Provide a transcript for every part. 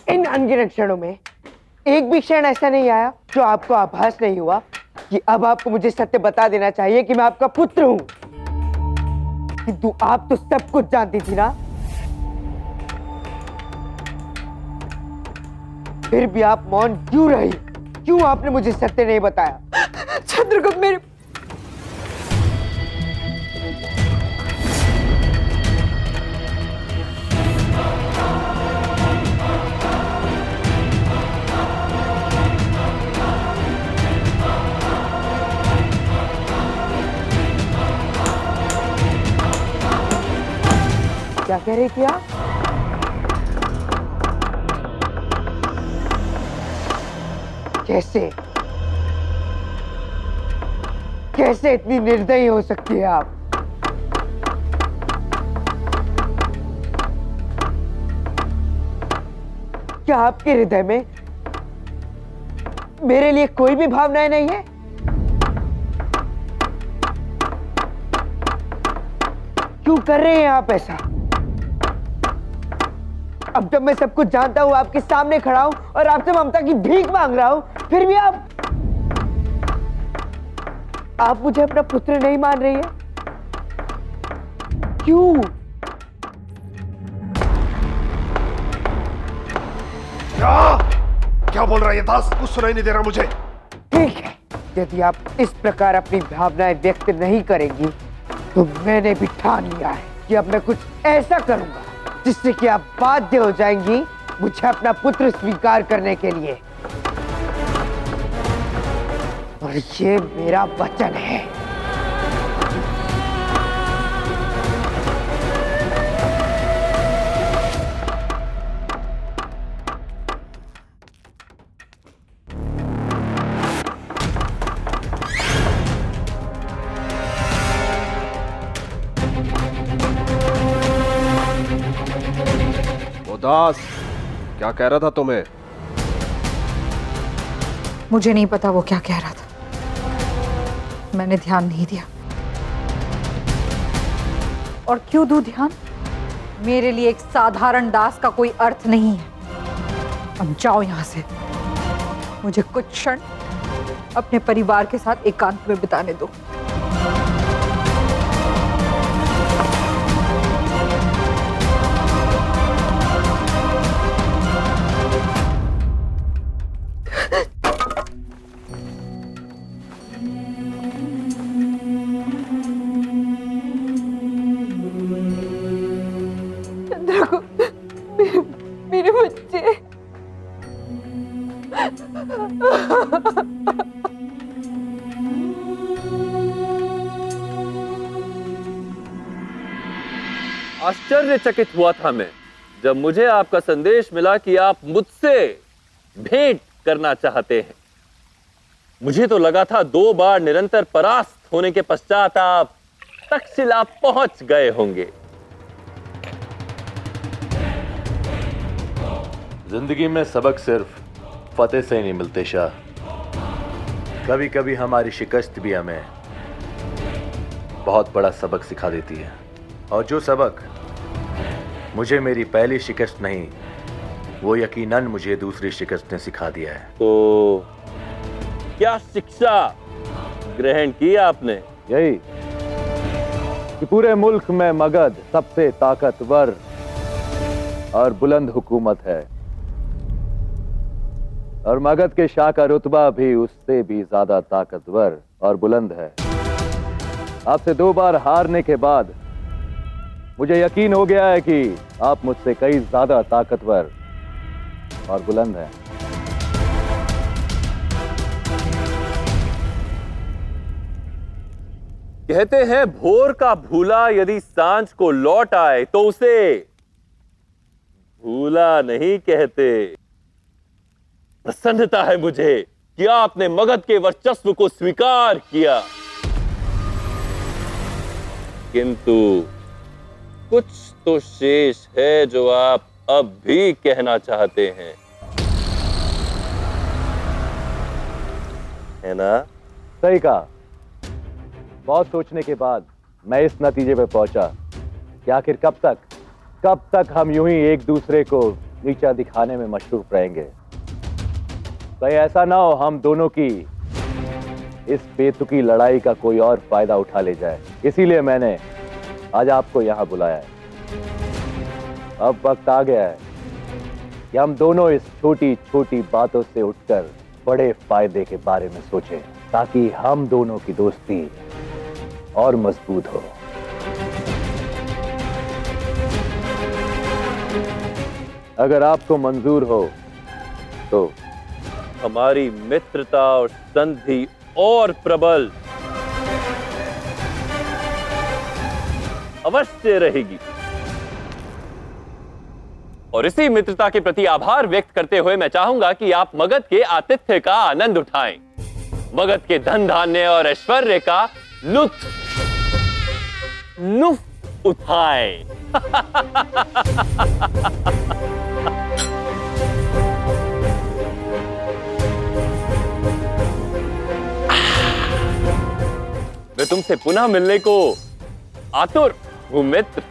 इन अनगिनत क्षणों में एक भी क्षण ऐसा नहीं आया जो आपको आभास नहीं हुआ कि अब आपको मुझे सत्य बता देना चाहिए कि मैं आपका पुत्र हूं। किंतु आप तो सब कुछ जानती थी ना, फिर भी आप मौन क्यों रही? क्यों आपने मुझे सत्य नहीं बताया? चंद्रगुप्त मेरे क्या कह रही थी आप? कैसे कैसे इतनी निर्दयी हो सकती है आप? क्या आपके हृदय में मेरे लिए कोई भी भावनाएं नहीं है? क्यों कर रहे हैं आप ऐसा? अब जब मैं सब कुछ जानता हूं, आपके सामने खड़ा हूं और आपसे ममता की भीख मांग रहा हूं, फिर भी आप मुझे अपना पुत्र नहीं मान रही है? क्यों? क्या बोल रहा है ये दास? कुछ सुनाई नहीं दे रहा मुझे। ठीक है, यदि आप इस प्रकार अपनी भावनाएं व्यक्त नहीं करेंगी तो मैंने भी ठान लिया है कि अब मैं कुछ ऐसा करूंगा जिससे कि आप बाध्य हो जाएंगी मुझे अपना पुत्र स्वीकार करने के लिए। और ये मेरा वचन है। दास, क्या कह रहा था तुम्हें? मुझे नहीं पता वो क्या कह रहा था, मैंने ध्यान नहीं दिया। और क्यों दूं ध्यान? मेरे लिए एक साधारण दास का कोई अर्थ नहीं है। अब जाओ यहां से, मुझे कुछ क्षण अपने परिवार के साथ एकांत में बिताने दो। मेरे बच्चे, आश्चर्यचकित हुआ था मैं जब मुझे आपका संदेश मिला कि आप मुझसे भेंट करना चाहते हैं। मुझे तो लगा था 2 बार निरंतर परास्त होने के पश्चात आप तक्षशिला पहुंच गए होंगे। जिंदगी में सबक सिर्फ फतेह से ही नहीं मिलते शाह। कभी कभी हमारी शिकस्त भी हमें बहुत बड़ा सबक सिखा देती है। और जो सबक मुझे मेरी पहली शिकस्त नहीं, वो यकीनन मुझे दूसरी शिकस्त ने सिखा दिया है। तो क्या शिक्षा ग्रहण की आपने? यही कि पूरे मुल्क में मगध सबसे ताकतवर और बुलंद हुकूमत है, और मगध के शाह का रुतबा भी उससे भी ज्यादा ताकतवर और बुलंद है। आपसे 2 बार हारने के बाद मुझे यकीन हो गया है कि आप मुझसे कई ज्यादा ताकतवर और बुलंद हैं। कहते हैं भोर का भूला यदि सांझ को लौट आए तो उसे भूला नहीं कहते। प्रसन्नता है मुझे कि आपने मगध के वर्चस्व को स्वीकार किया, किंतु कुछ तो शेष है जो आप अब भी कहना चाहते हैं, है ना? सही कहा। बहुत सोचने के बाद मैं इस नतीजे पे पहुंचा कि आखिर कब तक हम यूं ही एक दूसरे को नीचा दिखाने में मशरूफ रहेंगे। कहीं ऐसा ना हो हम दोनों की इस बेतुकी लड़ाई का कोई और फायदा उठा ले जाए। इसीलिए मैंने आज आपको यहां बुलाया है। अब वक्त आ गया है कि हम दोनों इस छोटी छोटी बातों से उठकर बड़े फायदे के बारे में सोचें, ताकि हम दोनों की दोस्ती और मजबूत हो। अगर आपको मंजूर हो तो हमारी मित्रता और संधि और प्रबल अवश्य रहेगी। और इसी मित्रता के प्रति आभार व्यक्त करते हुए मैं चाहूंगा कि आप मगध के आतिथ्य का आनंद उठाएं, मगध के धन धान्य और ऐश्वर्य का लुत्फ उठाएं। मैं तुमसे पुनः मिलने को आतुर हूं मित्र।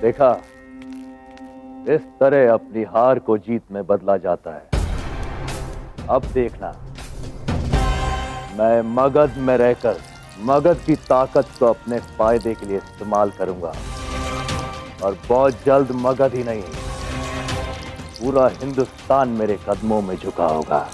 देखा, इस तरह अपनी हार को जीत में बदला जाता है। अब देखना, मैं मगध में रहकर मगध की ताकत को अपने फायदे के लिए इस्तेमाल करूंगा। और बहुत जल्द मगध ही नहीं, पूरा हिंदुस्तान मेरे कदमों में झुका होगा।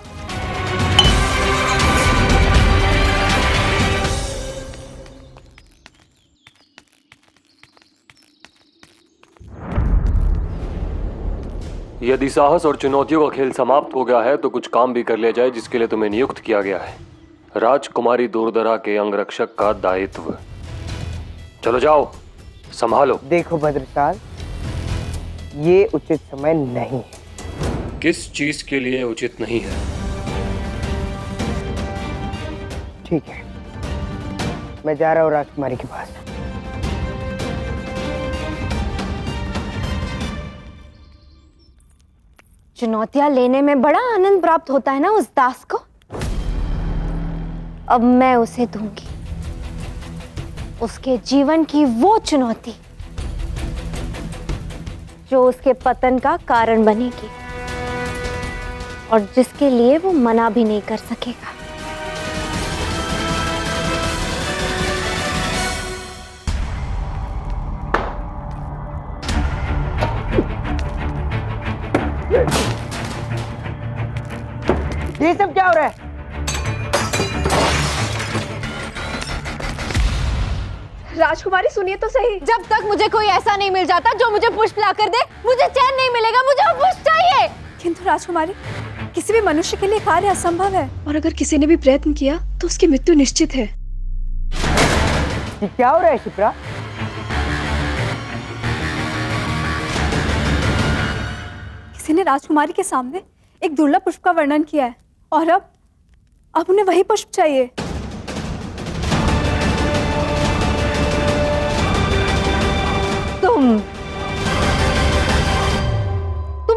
यदि साहस और चुनौतियों का खेल समाप्त हो गया है तो कुछ काम भी कर लिया जाए जिसके लिए तुम्हें नियुक्त किया गया है। राजकुमारी दूरदरा के अंगरक्षक का दायित्व। चलो जाओ, संभालो। देखो भद्रसाल, ये उचित समय नहीं है। किस चीज के लिए उचित नहीं है? ठीक है, मैं जा रहा हूँ राजकुमारी के पास। चुनौतियां लेने में बड़ा आनंद प्राप्त होता है ना उस दास को। अब मैं उसे दूंगी उसके जीवन की वो चुनौती जो उसके पतन का कारण बनेगी और जिसके लिए वो मना भी नहीं कर सकेगा। ये सब क्या हो रहा है? राजकुमारी सुनिए तो सही। जब तक मुझे कोई ऐसा नहीं मिल जाता जो मुझे पुष्प ला कर दे, मुझे चैन नहीं मिलेगा। मुझे वो पुष्प चाहिए। किंतु राजकुमारी, किसी भी मनुष्य के लिए कार्य असंभव है, और अगर किसी ने भी प्रयत्न किया तो उसकी मृत्यु निश्चित है। ये क्या हो रहा है शिप्रा? किसी ने राजकुमारी के सामने एक दुर्लभ पुष्प का वर्णन किया है और अब उन्हें वही पुष्प चाहिए। तुम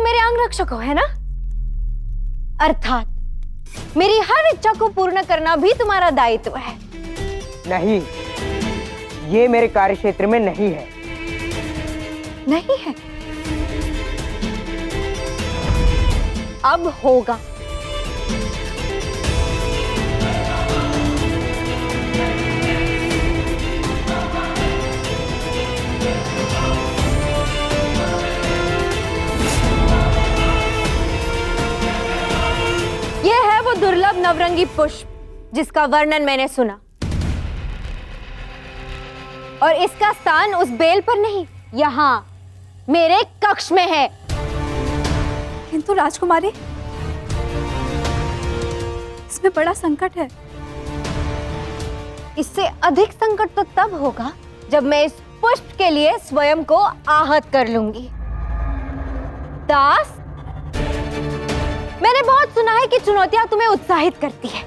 मेरे अंगरक्षक हो, है ना? अर्थात मेरी हर इच्छा को पूर्ण करना भी तुम्हारा दायित्व है। नहीं, ये मेरे कार्यक्षेत्र में नहीं है। नहीं है? अब होगा। यह है वो दुर्लभ नवरंगी पुष्प जिसका वर्णन मैंने सुना, और इसका स्थान उस बेल पर नहीं, यहाँ मेरे कक्ष में है। किंतु राजकुमारी, इसमें बड़ा संकट है। इससे अधिक संकट तो तब होगा जब मैं इस पुष्प के लिए स्वयं को आहत कर लूंगी। दास, मैंने बहुत सुना है कि चुनौतियां तुम्हें उत्साहित करती है।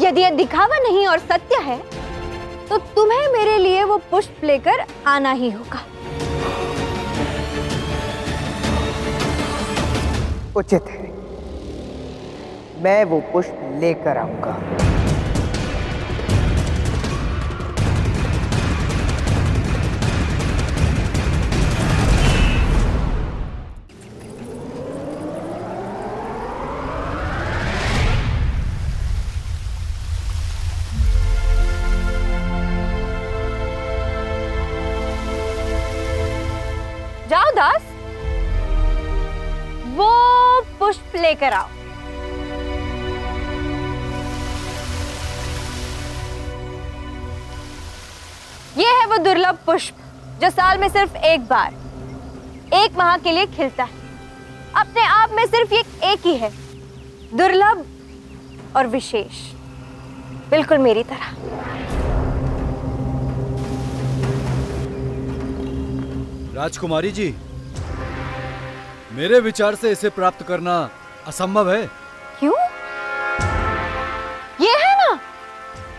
यदि यह दिखावा नहीं और सत्य है तो तुम्हें मेरे लिए वो पुष्प लेकर आना ही होगा। उचित है, मैं वो पुष्प लेकर आऊंगा। जाओ दास, वो पुष्प लेकर आओ। ये है वो दुर्लभ पुष्प जो साल में सिर्फ एक बार, एक माह के लिए खिलता है। अपने आप में सिर्फ ये एक ही है, दुर्लभ और विशेष, बिल्कुल मेरी तरह। राजकुमारी जी, मेरे विचार से इसे प्राप्त करना असंभव है। क्यों? ये है ना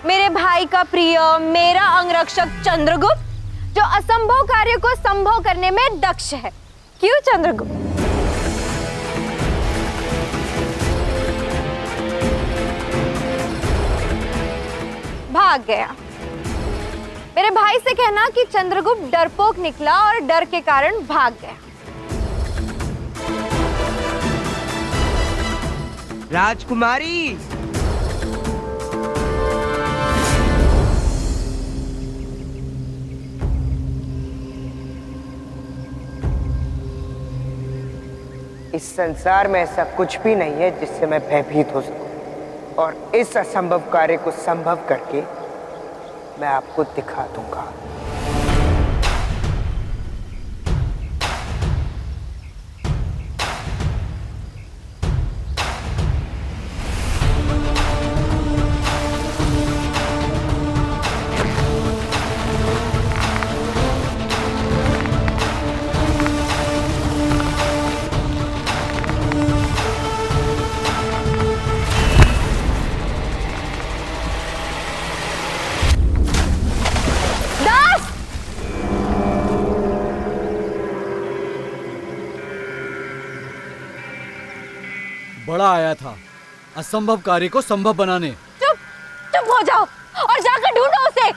मेरे भाई का प्रिय, मेरा अंगरक्षक चंद्रगुप्त, जो असंभव कार्य को संभव करने में दक्ष है। क्यों चंद्रगुप्त? भाग गया। मेरे भाई से कहना कि चंद्रगुप्त डरपोक निकला और डर के कारण भाग गया। राजकुमारी, इस संसार में ऐसा कुछ भी नहीं है जिससे मैं भयभीत हो सकूं, और इस असंभव कार्य को संभव करके मैं आपको दिखा दूंगा। बड़ा आया था असंभव कार्य को संभव बनाने। चुप चुप हो जाओ और जाकर ढूंढो उसे।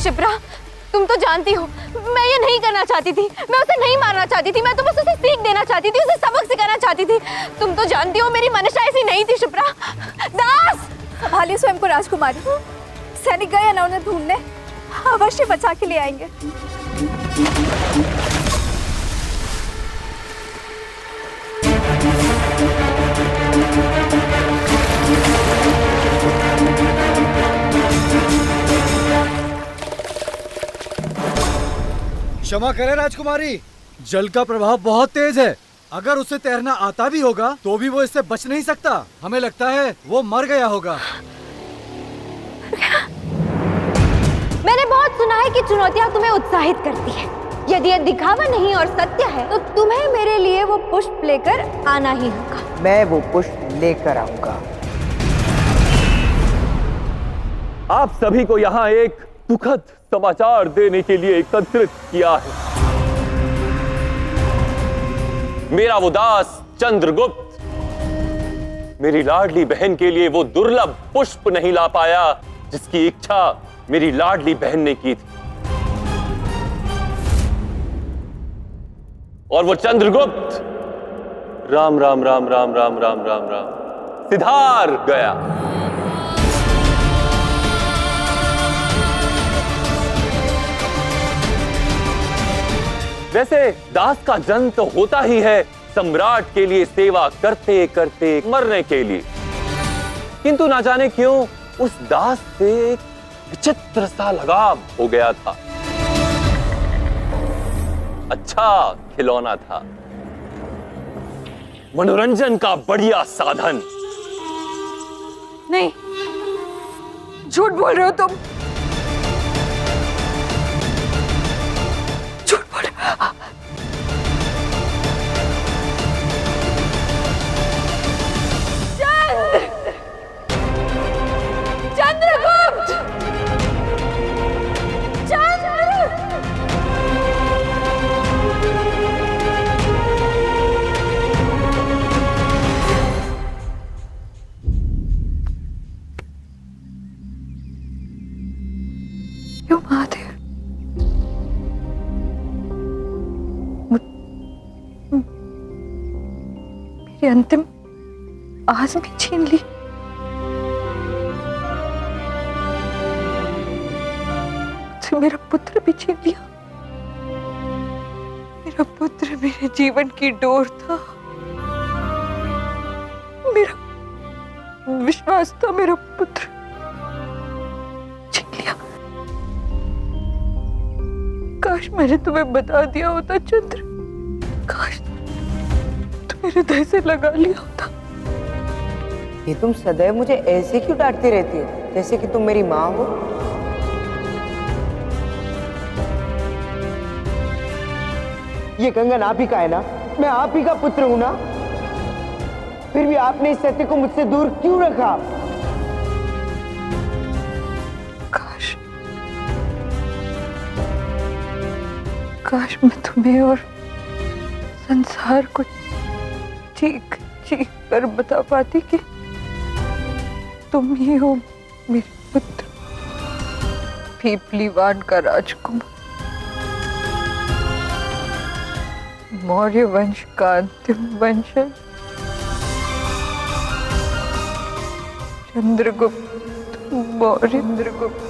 शिप्रा, तुम तो जानती हो मैं ये नहीं करना चाहती थी, मैं उसे नहीं मारना चाहती थी, मैं तो बस उसे सीख देना चाहती थी, उसे सबक सिखाना चाहती थी। तुम तो जानती हो मेरी मंशा ऐसी नहीं थी शिप्रा। दास, संभालिए स्वयं को राजकुमारी। सैनिक गए ना उन्हें ढूंढने, अवश्य बचा के ले आएंगे। क्षमा करें राजकुमारी, जल का प्रभाव बहुत तेज है। अगर उसे तैरना आता भी होगा तो भी वो इससे बच नहीं सकता। हमें लगता है वो मर गया होगा। मैंने बहुत सुना है कि चुनौतियां तुम्हें उत्साहित करती है। यदि ये दिखावा नहीं और सत्य है तो तुम्हें मेरे लिए वो पुष्प लेकर आना ही होगा। मैं वो पुष्प लेकर आऊंगा। आप सभी को यहाँ एक दुखद समाचार देने के लिए एकत्रित किया है। मेरा वो दास चंद्रगुप्त मेरी लाडली बहन के लिए वो दुर्लभ पुष्प नहीं ला पाया जिसकी इच्छा मेरी लाडली बहन ने की थी, और वो चंद्रगुप्त राम राम राम राम राम राम राम राम सिधार गया। वैसे दास का जन्म तो होता ही है सम्राट के लिए सेवा करते करते मरने के लिए, किंतु ना जाने क्यों उस दास से एक विचित्र सा लगाव हो गया था। अच्छा खिलौना था, मनोरंजन का बढ़िया साधन। नहीं, झूठ बोल रहे हो तुम। झूठ बोल रहे हो। चंद्रगुप्त! चंद्र! मेरी अंतिम आस भी छीन ली। मुझसे मेरा पुत्र भी छीन लिया। मेरा पुत्र मेरे जीवन की डोर था, मेरा विश्वास था, मेरा पुत्र छीन लिया। काश मैंने तुम्हें बता दिया होता चंद्र, काश तुम मेरे हृदय से लगा लिया होता। ये तुम सदैव मुझे ऐसे क्यों डांटती रहती हो, जैसे कि तुम मेरी माँ हो? ये कंगन आप ही का है ना? मैं आप ही का पुत्र हूं ना? फिर भी आपने इस सत्य को मुझसे दूर क्यों रखा? काश मैं तुम्हें और संसार को चीख चीख कर बता पाती कि तुम ही हो मेरे पुत्र, पीपलीवान का राजकुमार, मौर्य वंश का अंतिम वंशज, चंद्रगुप्त मौर्य, चंद्रगुप्त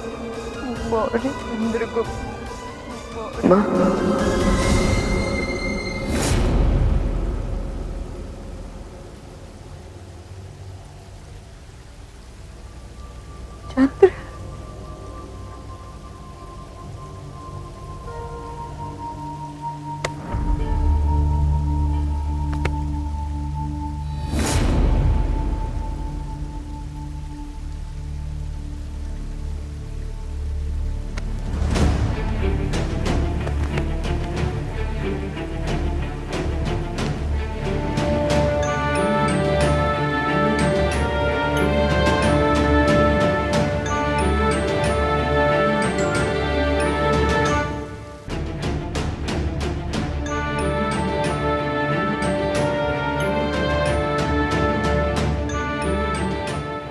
मौर्य, चंद्रगुप्त। माँ, चंद्र,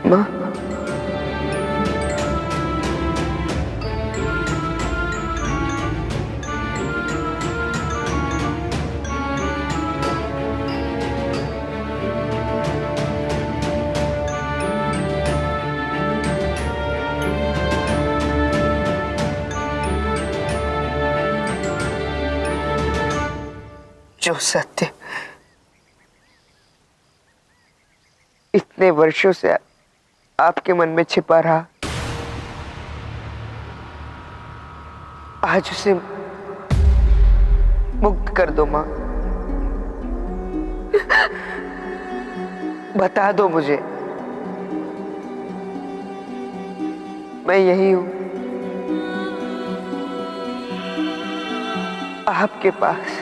माँ, जो सत्य इतने वर्षों से आपके मन में छिपा रहा, आज उसे मुक्त कर दो माँ। बता दो मुझे, मैं यही हूं, आपके पास।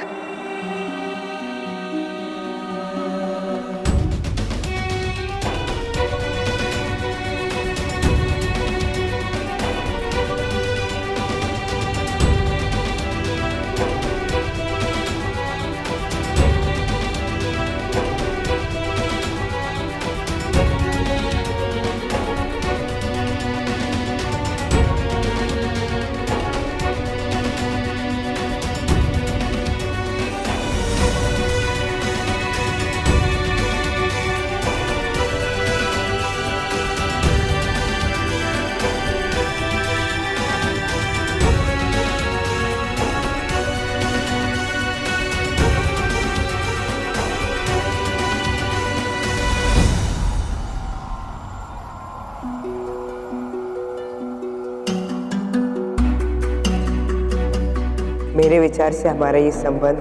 मेरे विचार से हमारा ये संबंध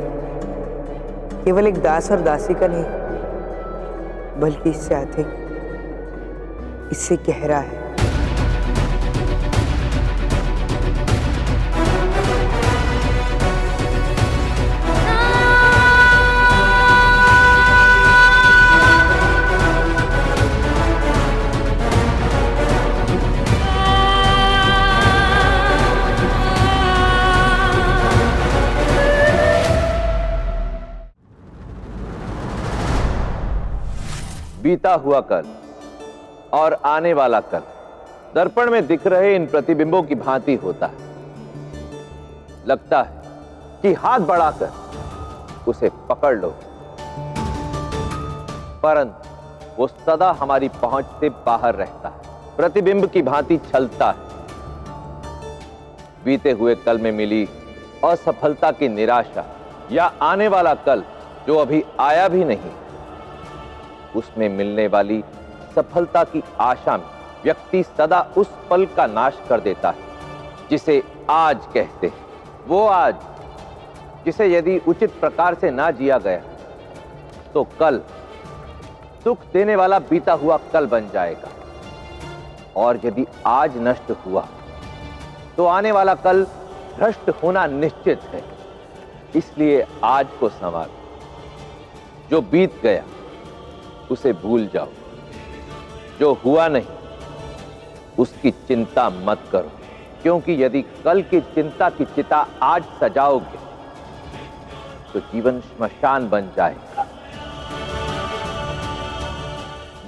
केवल एक दास और दासी का नहीं, बल्कि इससे अधिक, इससे गहरा है। बीता हुआ कल और आने वाला कल दर्पण में दिख रहे इन प्रतिबिंबों की भांति होता है। लगता है कि हाथ बढ़ाकर उसे पकड़ लो, परंतु वो सदा हमारी पहुंच से बाहर रहता है, प्रतिबिंब की भांति छलता है। बीते हुए कल में मिली असफलता की निराशा या आने वाला कल जो अभी आया भी नहीं, उसमें मिलने वाली सफलता की आशा में व्यक्ति सदा उस पल का नाश कर देता है जिसे आज कहते हैं। वो आज जिसे यदि उचित प्रकार से ना जिया गया तो कल सुख देने वाला बीता हुआ कल बन जाएगा, और यदि आज नष्ट हुआ तो आने वाला कल भ्रष्ट होना निश्चित है। इसलिए आज को संवारो, जो बीत गया उसे भूल जाओ, जो हुआ नहीं उसकी चिंता मत करो, क्योंकि यदि कल की चिंता की चिता आज सजाओगे तो जीवन श्मशान बन जाएगा।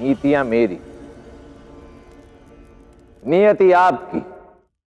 नीतियां मेरी, नियति आपकी,